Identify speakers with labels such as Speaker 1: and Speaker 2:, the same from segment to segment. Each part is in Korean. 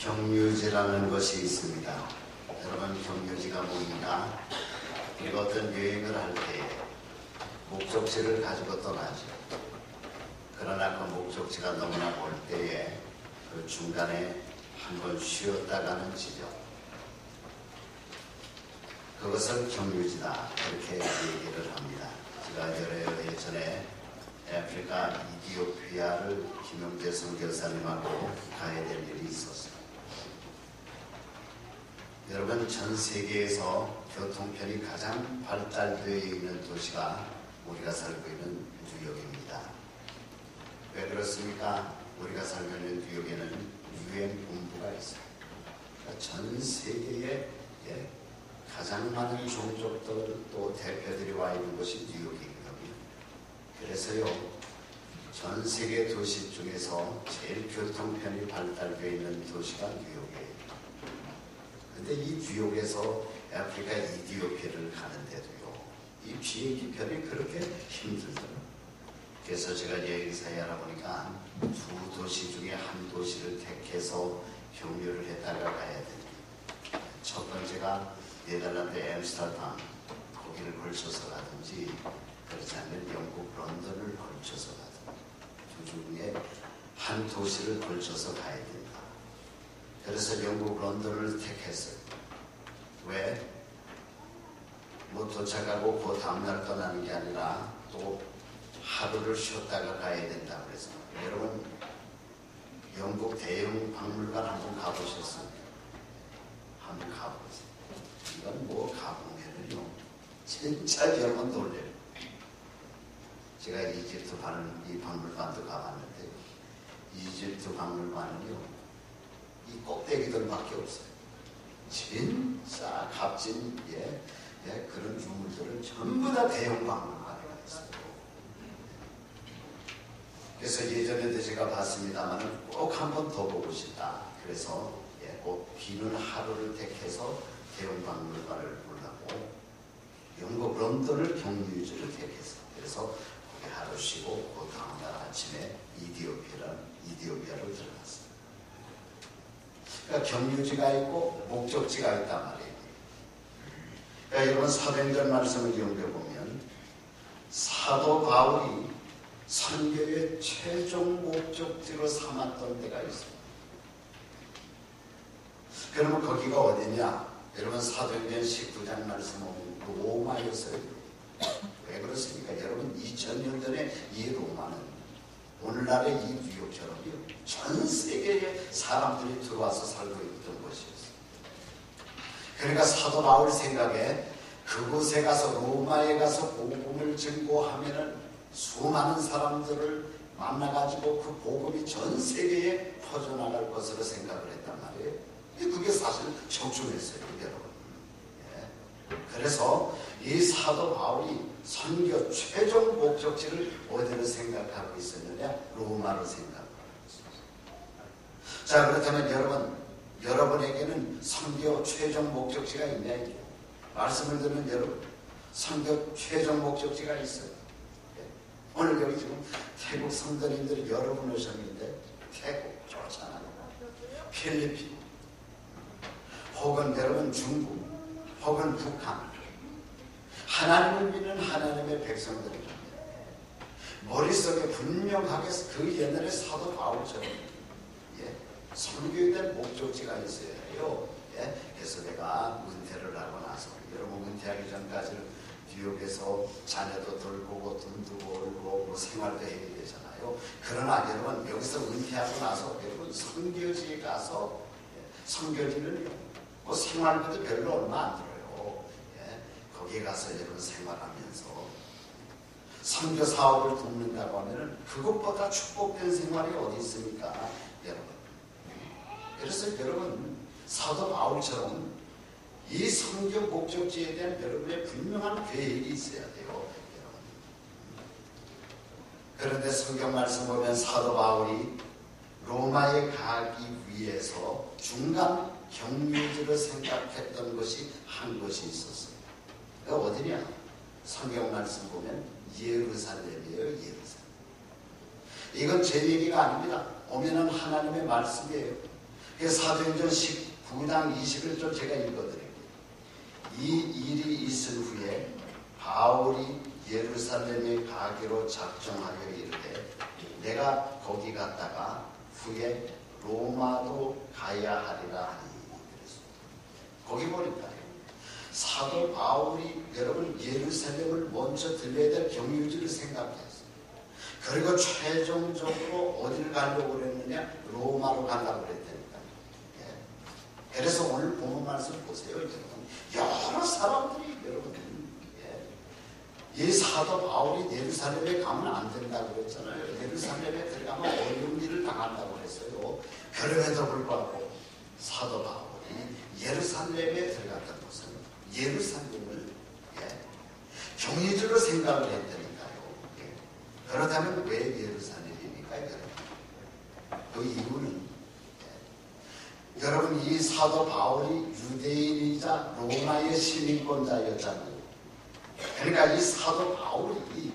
Speaker 1: 경유지라는 것이 있습니다. 여러분, 경유지가 뭡니까? 우리가 어떤 여행을 할 때에 목적지를 가지고 떠나죠. 그러나 그 목적지가 너무나 멀 때에 그 중간에 한번 쉬었다 가는 지점, 그것을 경유지다 이렇게 얘기를 합니다. 제가 예전에 아프리카 이디오피아를 김용재 선교사님하고 가야 될 일이 있었어요. 여러분, 전 세계에서 교통편이 가장 발달되어 있는 도시가 우리가 살고 있는 뉴욕입니다. 왜 그렇습니까? 우리가 살고 있는 뉴욕에는 유엔 본부가 있어요. 그러니까 전 세계에 가장 많은 종족들 또 대표들이 와 있는 곳이 뉴욕이거든요. 그래서요, 전 세계 도시 중에서 제일 교통편이 발달되어 있는 도시가 뉴욕이에요. 근데 이 뉴욕에서 아프리카 이디오피아를 가는데도요, 이 비행기편이 그렇게 힘들더라고요. 그래서 제가 여행사에 알아보니까 두 도시 중에 한 도시를 택해서 경유를 했다가 가야 됩니다. 첫 번째가 네덜란드 엠스터담, 거기를 걸쳐서 가든지, 그렇지 않으면 영국 런던을 걸쳐서 가든지, 두 중에 한 도시를 걸쳐서 가야 된다. 그래서 영국 런던을 택했어요. 왜? 뭐 도착하고 그 다음날 떠나는 게 아니라 또 하루를 쉬었다가 가야 된다 그래서. 여러분, 영국 대형 박물관 한번 가보셨어요? 한번 가보세요. 이건 뭐 가보면은요, 진짜 여러분 놀래요. 제가 이집트 이 박물관도 가봤는데, 이집트 박물관은요, 이 꼭대기들밖에 없어요. 진짜 값진 그런 유물들은 전부 다 대형 박물관에 있어요. 그래서 예전에도 제가 봤습니다만 꼭 한 번 더 보고 싶다. 그래서 꼭 비는 하루를 택해서 대형 박물관을 보려고 영국 런던을 경유지를 택했어요. 그래서 거기 하루 쉬고 그 다음날 아침에 이디오피아로 들어갔어요. 그러니까 경유지가 있고 목적지가 있단 말이에요. 그러니까 여러분, 사도행전 말씀을 연결해보면 사도 바울이 선교의 최종 목적지로 삼았던 데가 있어요. 그러면 거기가 어디냐? 여러분, 사도행전 19장 말씀 보면 로마였어요. 왜 그렇습니까? 여러분, 2000년 전에 이 로마는 오늘날의 이 뉴욕처럼요, 전 세계에 사람들이 들어와서 살고 있던 곳이었어요. 그러니까 사도 바울 생각에 그곳에 가서, 로마에 가서 복음을 증거하면은 수많은 사람들을 만나가지고 그 복음이 전 세계에 퍼져나갈 것으로 생각을 했단 말이에요. 그게 사실 적중했어요, 여러분. 그래서 이 사도 바울이 선교 최종 목적지를 어디로 생각하고 있었느냐? 로마로 생각하고 있었어요. 자, 그렇다면 여러분에게는 선교 최종 목적지가 있냐? 말씀을 듣는 여러분, 선교 최종 목적지가 있어요. 오늘 여기 지금 태국 성도님들이 여러분 오셨는데, 태국 좋잖아요. 필리핀, 혹은 여러분 중국, 혹은 북한, 하나님을 믿는 하나님의 백성들입니다. 머릿속에 분명하게 그 옛날에 사도 바울처럼 선교에 대한 목적지가 있어야 해요. 그래서 내가 은퇴를 하고 나서, 여러분 은퇴하기 전까지는 뉴욕에서 자녀도 돌보고 돈도 벌고 뭐 생활도 해야 되잖아요. 그러나 여러분, 여기서 은퇴하고 나서 여러분 선교지에 가서, 선교지는요, 뭐 생활비도 별로 얼마 안 들어요. 거기에 가서 여러분 생활하면서 선교 사업을 돕는다고 하면은 그것보다 축복된 생활이 어디 있습니까, 여러분? 그래서 여러분, 사도 바울처럼 이 선교 목적지에 대한 여러분의 분명한 계획이 있어야 돼요, 여러분. 그런데 성경 말씀 보면 사도 바울이 로마에 가기 위해서 중간 경유지로 생각했던 것이 한 곳이 있었어요. 그러니까 어디냐? 성경 말씀 보면 예루살렘이에요, 예루살렘. 이건 제 얘기가 아닙니다. 오면은 하나님의 말씀이에요. 사도행전 19장 21절 제가 읽어드릴게요. 이 일이 있은 후에 바울이 예루살렘에 가기로 작정하여 이르되 내가 거기 갔다가 후에 로마도 가야 하리라 하니. 거기 보니까 사도 바울이 여러분 예루살렘을 먼저 들려야 될 경유지를 생각했어요. 그리고 최종적으로 어디를 가려고 그랬느냐? 로마로 가려고 그랬다니까요. 예. 그래서 오늘 본문 말씀 보세요. 여러분. 여러 사람들이 여러분 이 사도 바울이 예루살렘에 가면 안 된다고 그랬잖아요. 예루살렘에 들어가면 어려운 일을 당한다고 그랬어요. 그럼에도 불구하고 사도 바울이 예루살렘에 들어갔던 것은 예루살렘을 경유지로 생각을 했다니까요. 그렇다면 왜 예루살렘입니까? 그 이유는 여러분 이 사도 바울이 유대인이자 로마의 시민권자였잖아요. 그러니까 이 사도 바울이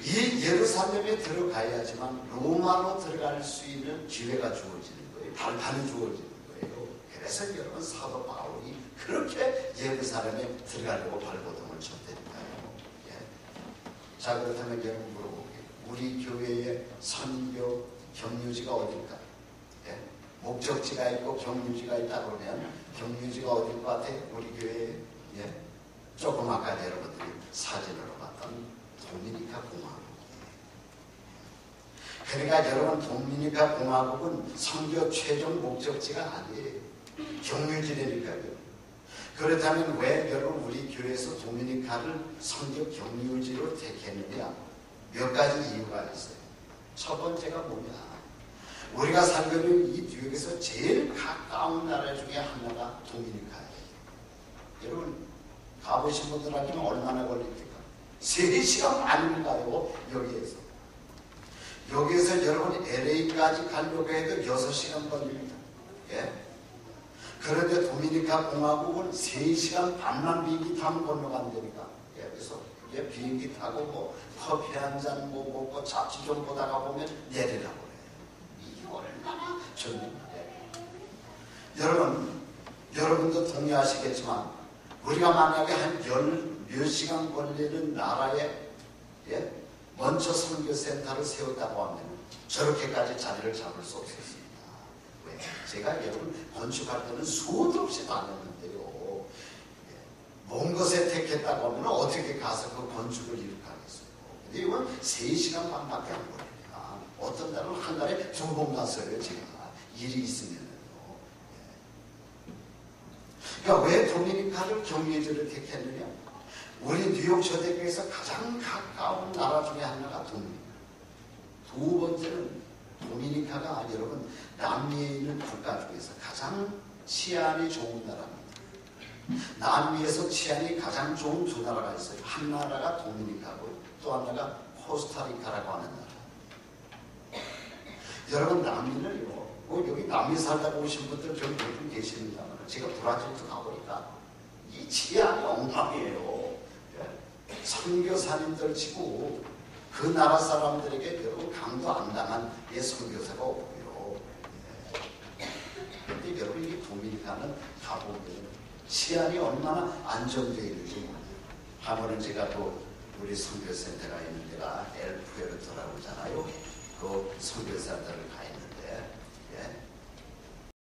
Speaker 1: 이 예루살렘에 들어가야지만 로마로 들어갈 수 있는 기회가 주어지는 거예요. 발판이 주어지는 거예요. 그래서 여러분 사도 바울이 그렇게 예루살렘에 들어가려고 발버둥을 쳤다니까요. 예. 자, 그렇다면 여러분 물어볼게요. 우리 교회의 선교 경유지가 어딜까요? 예. 목적지가 있고 경유지가 있다 그러면 경유지가 어딜 것 같아요? 우리 교회에 조금 아까 여러분들이 사진으로 봤던 도미니카 공화국. 그러니까 여러분 도미니카 공화국은 선교 최종 목적지가 아니에요. 경유지라니까요. 그렇다면 왜 여러분 우리 교회에서 도미니카를 선교 경유지로 택했느냐? 몇 가지 이유가 있어요. 첫 번째가 뭐냐? 우리가 살고 있는 이 지역에서 제일 가까운 나라 중에 하나가 도미니카예요. 여러분 가보신 분들한테는 얼마나 걸립니까? 3시간 반인가요? 여기에서 여러분 LA까지 가려고 해도 6시간 걸립니다. 예? 그런데 도미니카 공화국은 3시간 반만 비행기 타면 건너간다니까. 그래서 비행기 타고 뭐 커피 한 잔 뭐 먹고 잡지 좀 보다가 보면 내리라고 그래요. 이게 얼마나 좋은데. 여러분도 동의하시겠지만 우리가 만약에 한 몇 시간 걸리는 나라에 먼저 선교센터를 세웠다고 하면 저렇게까지 자리를 잡을 수 없었습니다. 왜? 제가 여러분 건축할 때는 수도 없이 다녔는데요. 먼 곳에 택했다고 하면 어떻게 가서 그 건축을 이룩하겠어요. 근데 이건 3시간 반밖에 안 걸립니다. 어떤 날은 한 달에 2번 갔어요. 제가 일이 있으면. 그러니까 왜 도미니카를 경유지를 택했느냐? 우리 뉴욕 초대교회에서 가장 가까운 나라 중에 하나가 도미니카. 두 번째는 도미니카가 여러분 남미에 있는 국가 중에서 가장 치안이 좋은 나라입니다. 남미에서 치안이 가장 좋은 두 나라가 있어요. 한 나라가 도미니카고 또 하나가 코스타리카라고 하는 나라. 여러분 남미는요. 여기 남미 살다 오신 분들 좀 계십니다만 제가 브라질도 가보니까 이 치안이 엉망이에요. 선교사님들 치고 그 나라 사람들에게 여러분 강도 안 당한 선교사가 없고요. 그런데 여러분 이 도미니카는 가보면 치안이 얼마나 안정되어 있는지 하면은 제가 또 우리 선교센터가 있는 데가 엘푸에르토라고 하잖아요. 그 선교사들을 가 있는